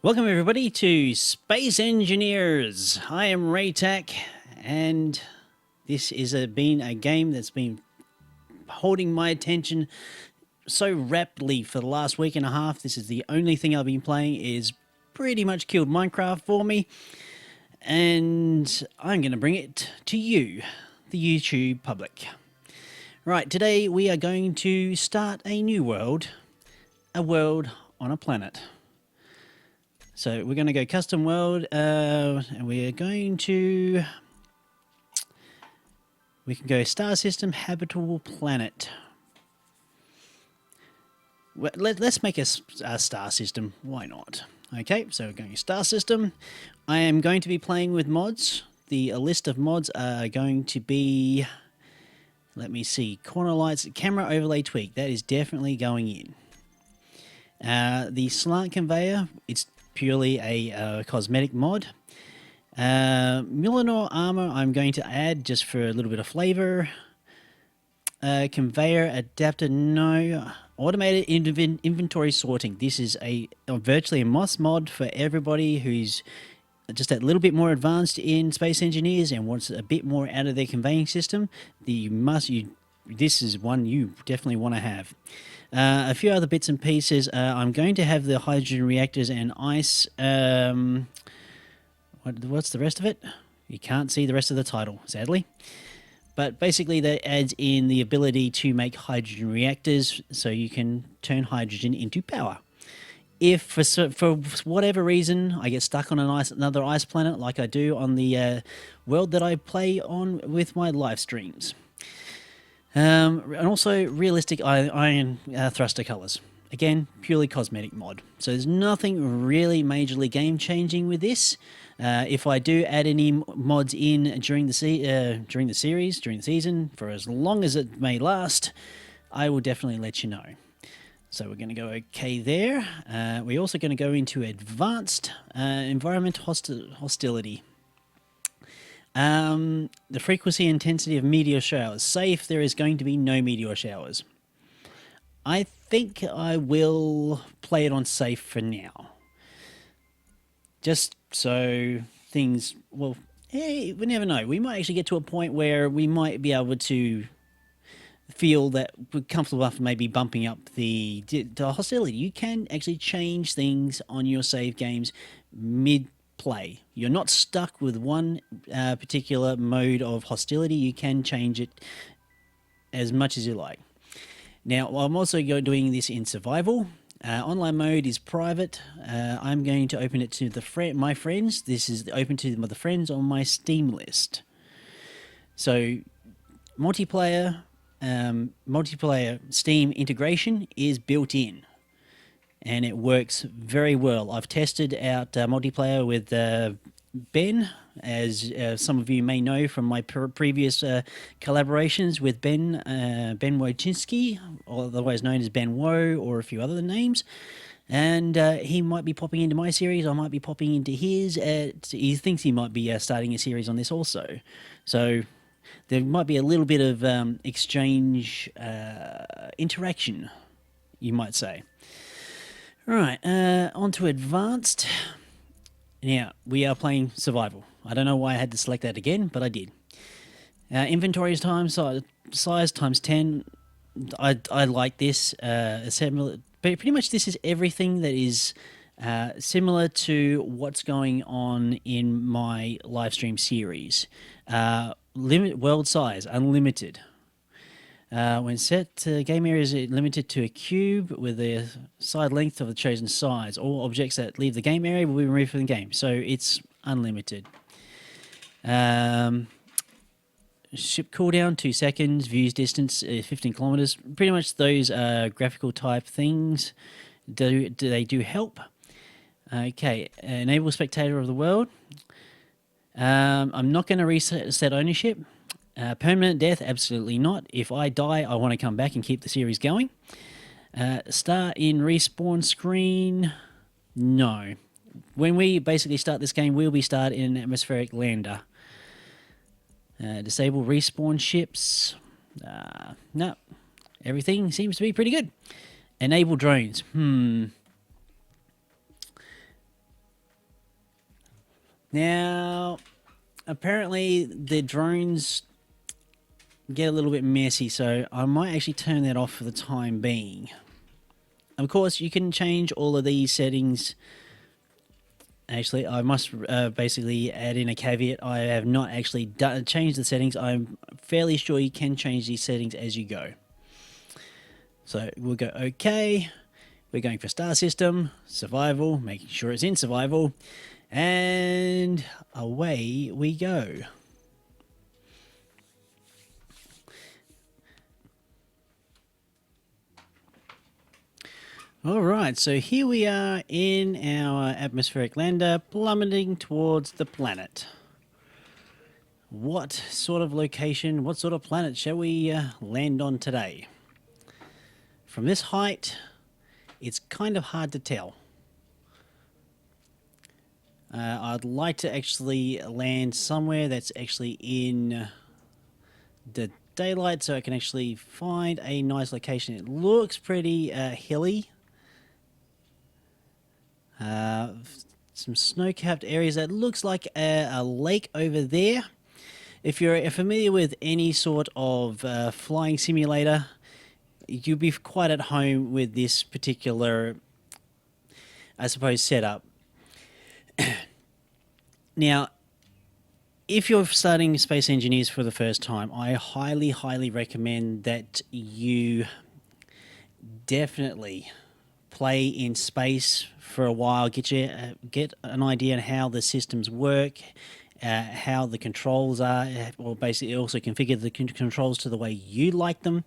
Welcome everybody to Space Engineers. I am Raetac, and this is been a game that's been holding my attention so rapidly for the last week and a half. This is the only thing I've been playing. Is pretty much killed Minecraft for me, and I'm going to bring it to you, the YouTube public. Right, today we are going to start a new world, a world on a planet. So we're going to go custom world, and we're going to, we can go star system, habitable planet. Let's make a star system, why not? Okay, so we're going to star system. I am going to be playing with mods. The list of mods are going to be, let me see, corner lights, camera overlay tweak, that is definitely going in. The slant conveyor, it's purely a cosmetic mod. Millinor armor I'm going to add just for a little bit of flavor. Conveyor adapter, no. Automated inventory sorting. This is virtually a must mod for everybody who's just a little bit more advanced in Space Engineers and wants a bit more out of their conveying system. This is one you definitely want to have. A few other bits and pieces. I'm going to have the hydrogen reactors and ice. What's the rest of it? You can't see the rest of the title, sadly. But basically that adds in the ability to make hydrogen reactors so you can turn hydrogen into power. If for whatever reason I get stuck on another ice planet like I do on the world that I play on with my live streams. And also realistic iron thruster colors. Again, purely cosmetic mod. So there's nothing really majorly game changing with this. If I do add any mods in during the season, for as long as it may last, I will definitely let you know. So we're going to go okay there. We're also going to go into advanced environment hostility. The frequency and intensity of meteor showers. Safe, there is going to be no meteor showers. I think I will play it on safe for now. Just so things, well, hey, we never know. We might actually get to a point where we might be able to feel that we're comfortable enough maybe bumping up the hostility. You can actually change things on your save games mid-play. You're not stuck with one particular mode of hostility. You can change it as much as you like. Now, I'm also doing this in survival. Online mode is private. I'm going to open it to my friends. This is open to the friends on my Steam list. So, multiplayer Steam integration is built in, and it works very well. I've tested out multiplayer with Ben, as some of you may know from my previous collaborations with Ben Wojcinski, otherwise known as Ben Woe, or a few other names. And he might be popping into my series, I might be popping into his. He thinks he might be starting a series on this also. So there might be a little bit of exchange interaction, you might say. Right, on to advanced. Now, we are playing survival. I don't know why I had to select that again, but I did. Inventory size times 10. I like this. Pretty much this is everything that is similar to what's going on in my live stream series. Limit world size, unlimited. When set, game area is limited to a cube with a side length of the chosen size. All objects that leave the game area will be removed from the game, so it's unlimited. Ship cooldown 2 seconds, views distance 15 kilometers. Pretty much those graphical type things they do help. Okay, enable spectator of the world. I'm not going to reset ownership. Permanent death, absolutely not. If I die, I want to come back and keep the series going. Start in respawn screen, no. When we basically start this game, we'll be starting in an atmospheric lander. Disable respawn ships, no. Everything seems to be pretty good. Enable drones, Now, apparently the drones get a little bit messy, so I might actually turn that off for the time being. Of course, you can change all of these settings. Actually, I must basically add in a caveat. I have not actually changed the settings. I'm fairly sure you can change these settings as you go. So we'll go OK. We're going for star system, survival, making sure it's in survival, and away we go. All right, so here we are in our atmospheric lander, plummeting towards the planet. What sort of location, what sort of planet shall we land on today? From this height, it's kind of hard to tell. I'd like to actually land somewhere that's actually in the daylight so I can actually find a nice location. It looks pretty hilly. Some snow-capped areas. That looks like a lake over there. If you're familiar with any sort of flying simulator, you'll be quite at home with this particular, I suppose, setup. Now, if you're starting Space Engineers for the first time, I highly, highly recommend that you definitely play in space for a while, get an idea on how the systems work, how the controls are, or basically also configure the controls to the way you like them.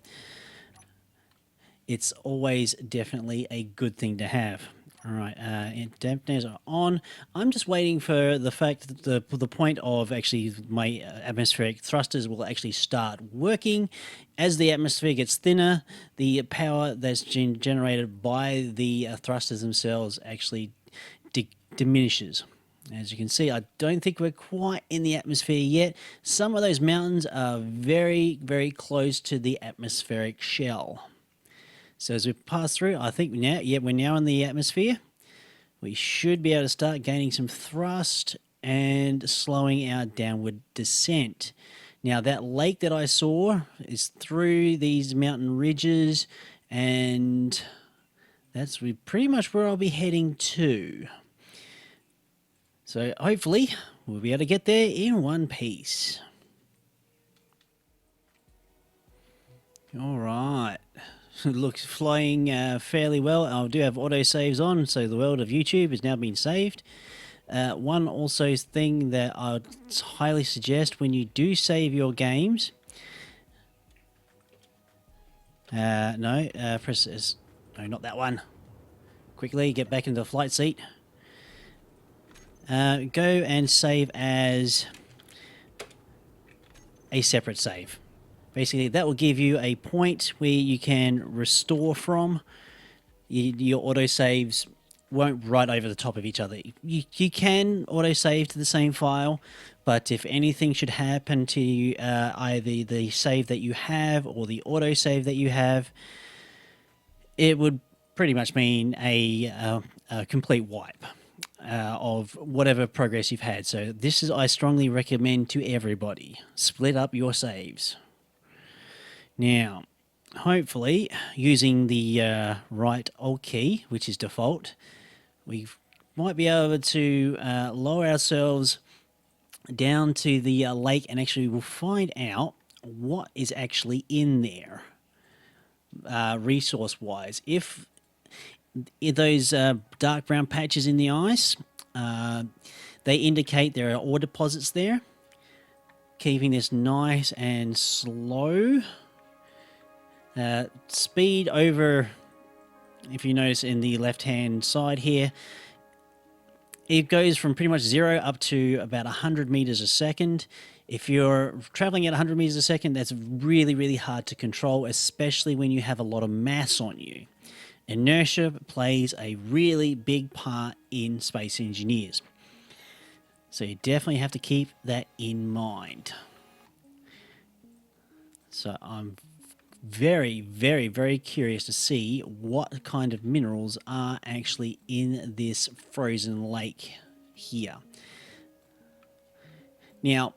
It's always definitely a good thing to have. All right, dampeners are on. I'm just waiting for the fact that the point of actually my atmospheric thrusters will actually start working. As the atmosphere gets thinner, the power that's generated by the thrusters themselves actually diminishes. As you can see, I don't think we're quite in the atmosphere yet. Some of those mountains are very, very close to the atmospheric shell. So as we pass through, I think we're now in the atmosphere. We should be able to start gaining some thrust and slowing our downward descent. Now that lake that I saw is through these mountain ridges, and that's pretty much where I'll be heading to. So hopefully we'll be able to get there in one piece. All right. Looks flying fairly well. I do have auto saves on, so the world of YouTube has now been saved. One also thing that I'd highly suggest when you do save your games. Press this. No, not that one. Quickly get back into the flight seat. Go and save as a separate save. Basically, that will give you a point where you can restore from. Your autosaves won't right over the top of each other. You can autosave to the same file, but if anything should happen to you, either the save that you have or the autosave that you have, it would pretty much mean a complete wipe of whatever progress you've had. So this is, I strongly recommend to everybody, split up your saves. Now, hopefully, using the right Alt key, which is default, we might be able to lower ourselves down to the lake, and actually we'll find out what is actually in there, resource-wise. If those dark brown patches in the ice, they indicate there are ore deposits there, keeping this nice and slow. Speed over, if you notice in the left-hand side here, it goes from pretty much 0 up to about 100 meters a second. If you're traveling at 100 meters a second, that's really, really hard to control, especially when you have a lot of mass on you. Inertia plays a really big part in Space Engineers. So you definitely have to keep that in mind. So I'm very, very, very curious to see what kind of minerals are actually in this frozen lake here. Now,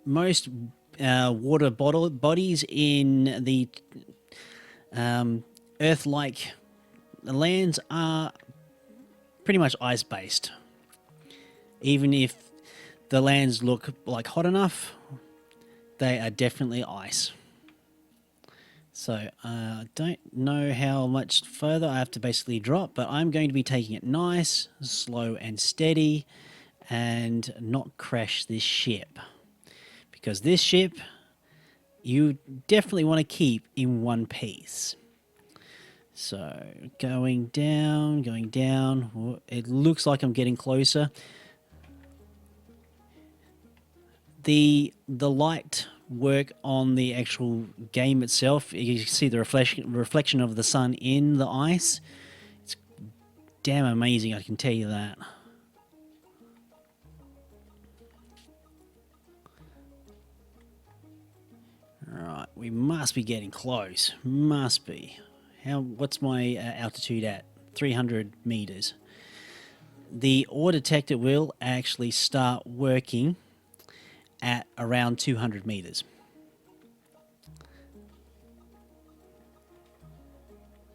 most water bodies in the Earth-like lands are pretty much ice-based. Even if the lands look like hot enough, they are definitely ice. So I don't know how much further I have to basically drop, but I'm going to be taking it nice, slow and steady, and not crash this ship. Because this ship, you definitely want to keep in one piece. So going down, going down. It looks like I'm getting closer. The light work on the actual game itself. You can see the reflection of the sun in the ice. It's damn amazing, I can tell you that. Alright, we must be getting close. Must be. What's my altitude at? 300 meters. The ore detector will actually start working at around 200 meters.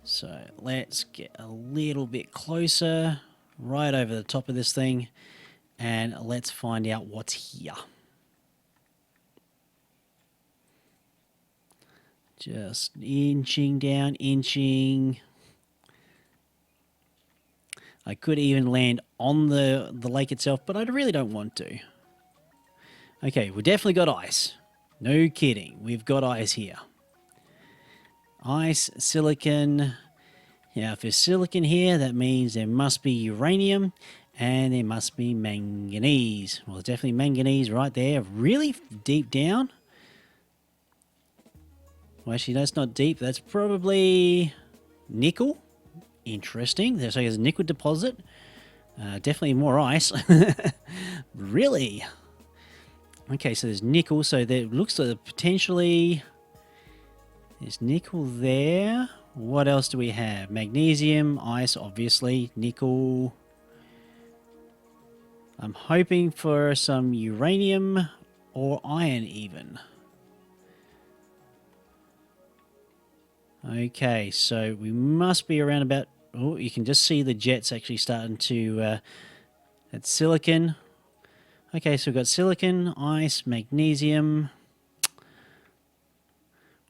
So let's get a little bit closer, right over the top of this thing, and let's find out what's here. Just inching down, inching. I could even land on the lake itself, but I really don't want to. Okay, we definitely got ice. No kidding, we've got ice here. Ice, silicon. Now, if there's silicon here, that means there must be uranium, and there must be manganese. Well, there's definitely manganese right there, really deep down. Well, actually, that's not deep. That's probably nickel. Interesting. So there's a nickel deposit. Definitely more ice. Really? Okay, so there's nickel. So there looks like potentially there's nickel there. What else do we have? Magnesium, ice, obviously, nickel. I'm hoping for some uranium or iron even. Okay, so we must be around about... Oh, you can just see the jets actually starting to... that's silicon. Okay, so we've got silicon, ice, magnesium.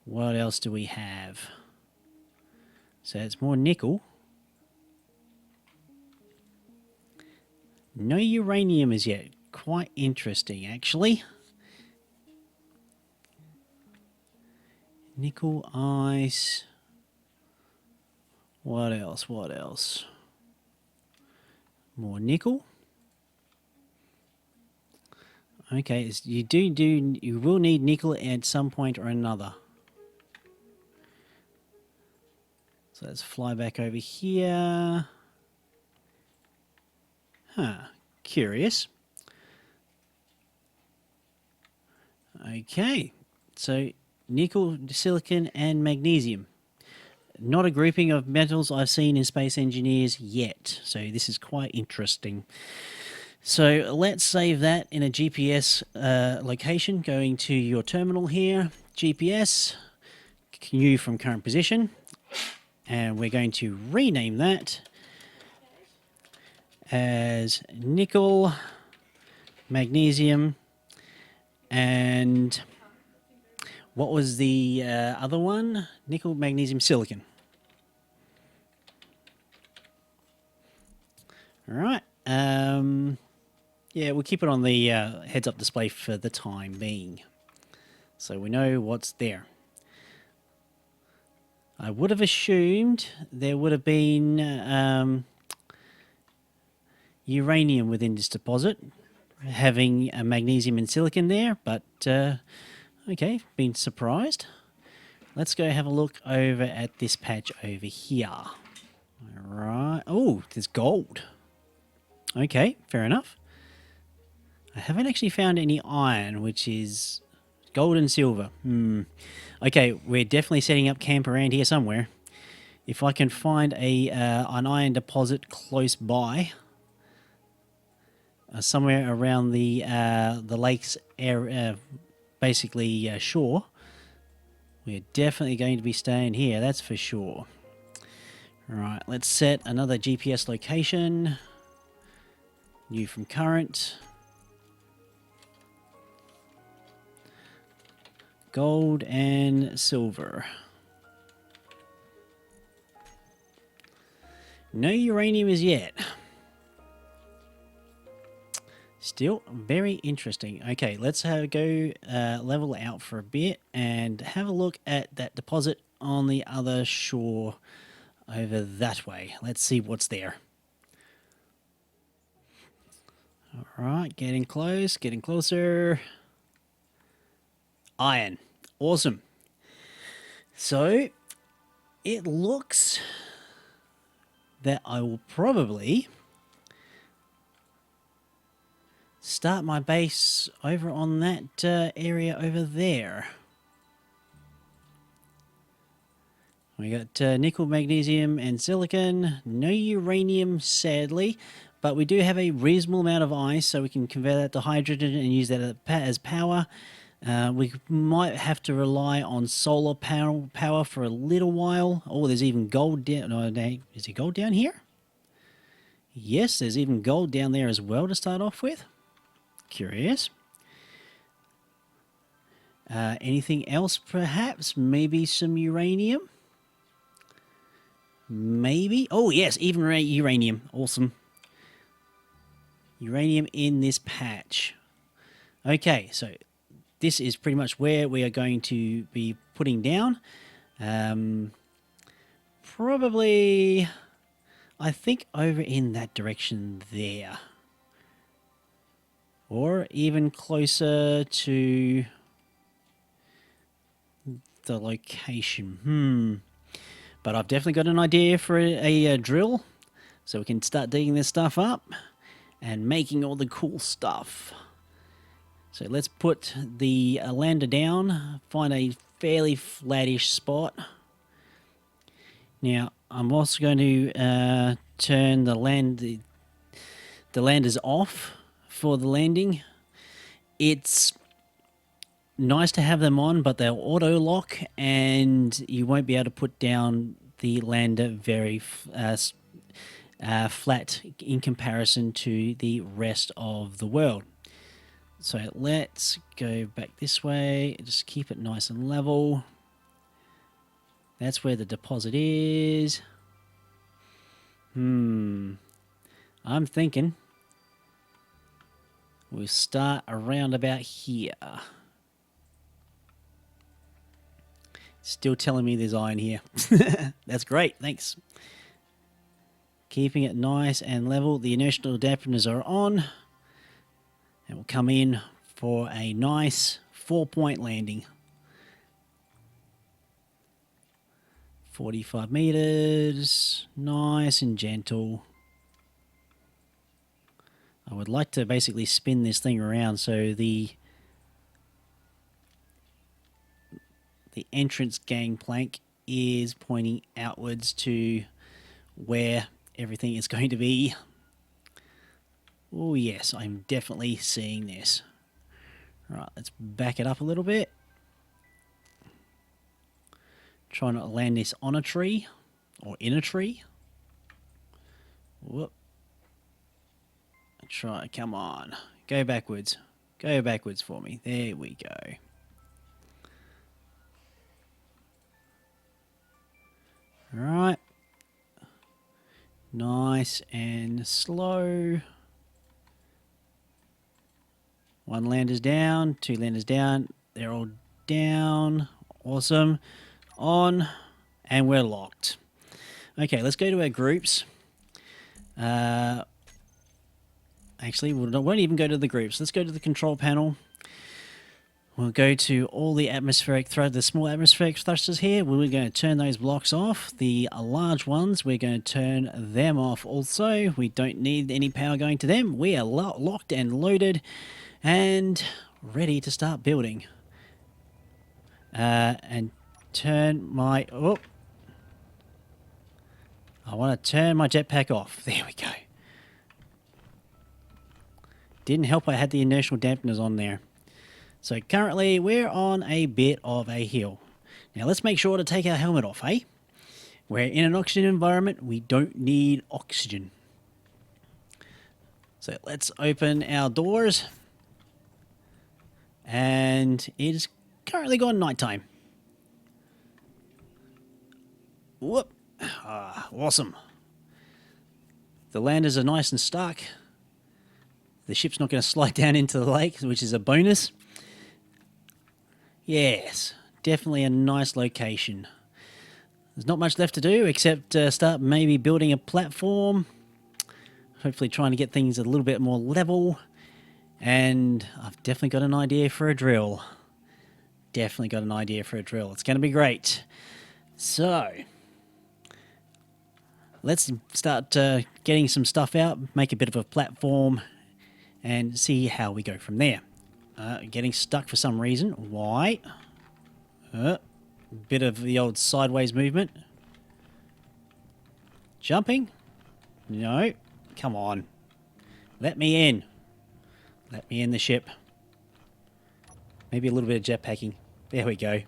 What else do we have? So it's more nickel. No uranium as yet. Quite interesting, actually. Nickel, ice. What else? What else? More nickel. Okay, you will need nickel at some point or another. So let's fly back over here. Huh, curious. Okay, so nickel, silicon, and magnesium. Not a grouping of metals I've seen in Space Engineers yet, so this is quite interesting. So let's save that in a GPS location, going to your terminal here, GPS, new from current position, and we're going to rename that as nickel, magnesium, and what was the other one? Nickel, magnesium, silicon. All right. Yeah, we'll keep it on the heads-up display for the time being, so we know what's there. I would have assumed there would have been uranium within this deposit, having a magnesium and silicon there, but okay, been surprised. Let's go have a look over at this patch over here. All right. Oh, there's gold. Okay, fair enough. I haven't actually found any iron, which is gold and silver. Okay, we're definitely setting up camp around here somewhere. If I can find an iron deposit close by, somewhere around the lake's area, basically shore. We're definitely going to be staying here, that's for sure. Alright, let's set another GPS location. New from current. Gold and silver. No uranium as yet. Still very interesting. Okay, let's go level out for a bit and have a look at that deposit on the other shore over that way. Let's see what's there. All right, getting close, getting closer. Iron. Awesome. So it looks that I will probably start my base over on that area over there. We got nickel, magnesium, and silicon. No uranium, sadly, but we do have a reasonable amount of ice, so we can convert that to hydrogen and use that as power. We might have to rely on solar power for a little while. Oh, there's even gold down. No, is there gold down here? Yes, there's even gold down there as well to start off with. Curious. Anything else, perhaps? Maybe some uranium? Maybe. Oh, yes, even uranium. Awesome. Uranium in this patch. Okay, so this is pretty much where we are going to be putting down. Probably, I think, over in that direction there. Or even closer to the location. But I've definitely got an idea for a drill, so we can start digging this stuff up and making all the cool stuff. So let's put the lander down, find a fairly flattish spot. Now, I'm also going to turn the landers off for the landing. It's nice to have them on, but they'll auto lock and you won't be able to put down the lander very flat in comparison to the rest of the world. So let's go back this way, just keep it nice and level. That's where the deposit is. I'm thinking we'll start around about here. Still telling me there's iron here. That's great, thanks. Keeping it nice and level. The inertial dampeners are on. And we'll come in for a nice 4-point landing. 45 meters, nice and gentle. I would like to basically spin this thing around so the entrance gangplank is pointing outwards to where everything is going to be. Oh yes, I'm definitely seeing this. Right, let's back it up a little bit. Try not to land this on a tree or in a tree. Whoop. Try, come on. Go backwards. Go backwards for me. There we go. Alright. Nice and slow. One lander's down, two landers down. They're all down. Awesome. On. And we're locked. Okay, let's go to our groups. Actually, we won't even go to the groups. Let's go to the control panel. We'll go to all the atmospheric the small atmospheric thrusters here. We're going to turn those blocks off. The large ones, we're going to turn them off also. We don't need any power going to them. We are locked and loaded and ready to start building. And turn my... Oh, I want to turn my jetpack off. There we go. Didn't help I had the inertial dampeners on there. So currently we're on a bit of a hill. Now let's make sure to take our helmet off, eh? We're in an oxygen environment. We don't need oxygen. So let's open our doors. And it is currently gone nighttime. Whoop. Ah, awesome. The landers are nice and stark. The ship's not going to slide down into the lake, which is a bonus. Yes, definitely a nice location. There's not much left to do except start maybe building a platform. Hopefully trying to get things a little bit more level. And I've definitely got an idea for a drill. Definitely got an idea for a drill. It's going to be great. So let's start getting some stuff out, make a bit of a platform, and see how we go from there. Getting stuck for some reason. Why? Bit of the old sideways movement. Jumping? No. Come on. Let me in. Let me in the ship. Maybe a little bit of jetpacking. There we go.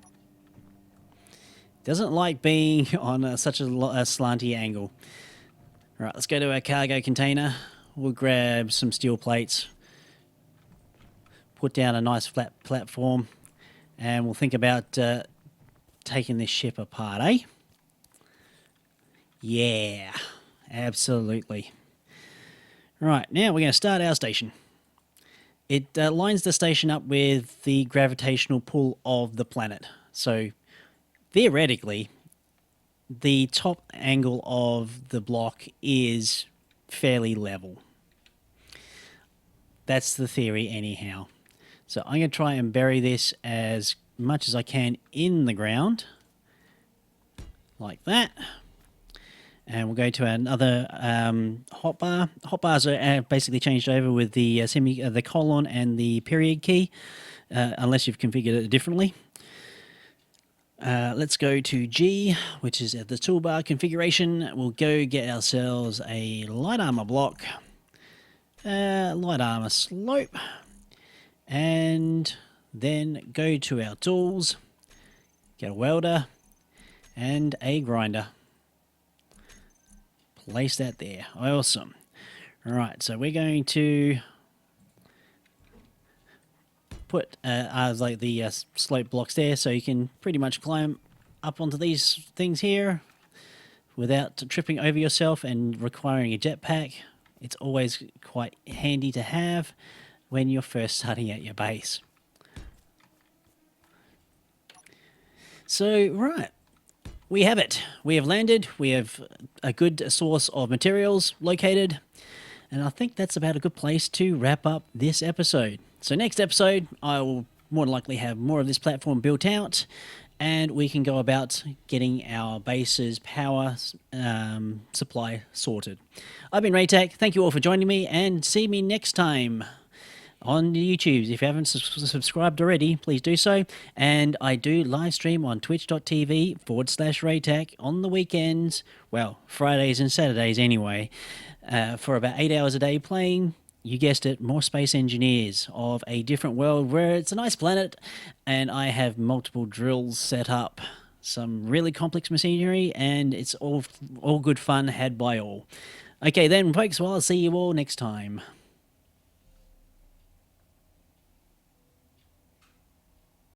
Doesn't like being on such a slanty angle. All right, let's go to our cargo container. We'll grab some steel plates. Put down a nice flat platform. And we'll think about taking this ship apart, eh? Yeah, absolutely. Right, now we're going to start our station. It lines the station up with the gravitational pull of the planet. So, theoretically, the top angle of the block is fairly level. That's the theory anyhow. So I'm going to try and bury this as much as I can in the ground. Like that. And we'll go to another hotbar. Hotbars are basically changed over with the the colon and the period key, unless you've configured it differently. Let's go to G, which is at the toolbar configuration. We'll go get ourselves a light armor block, light armor slope, and then go to our tools, get a welder, and a grinder. Place that there. Awesome. Alright, so we're going to put like the slope blocks there so you can pretty much climb up onto these things here without tripping over yourself and requiring a jetpack. It's always quite handy to have when you're first starting at your base. So, right. We have it. We have landed. We have a good source of materials located. And I think that's about a good place to wrap up this episode. So next episode, I will more than likely have more of this platform built out. And we can go about getting our base's power supply sorted. I've been Raetac. Thank you all for joining me. And see me next time on YouTube. If you haven't subscribed already, please do so. And I do live stream on twitch.tv/Raetac on the weekends, well, Fridays and Saturdays anyway, for about 8 hours a day playing, you guessed it, more Space Engineers of a different world where it's a nice planet and I have multiple drills set up, some really complex machinery, and it's all good fun had by all. Okay then, folks, well, I'll see you all next time.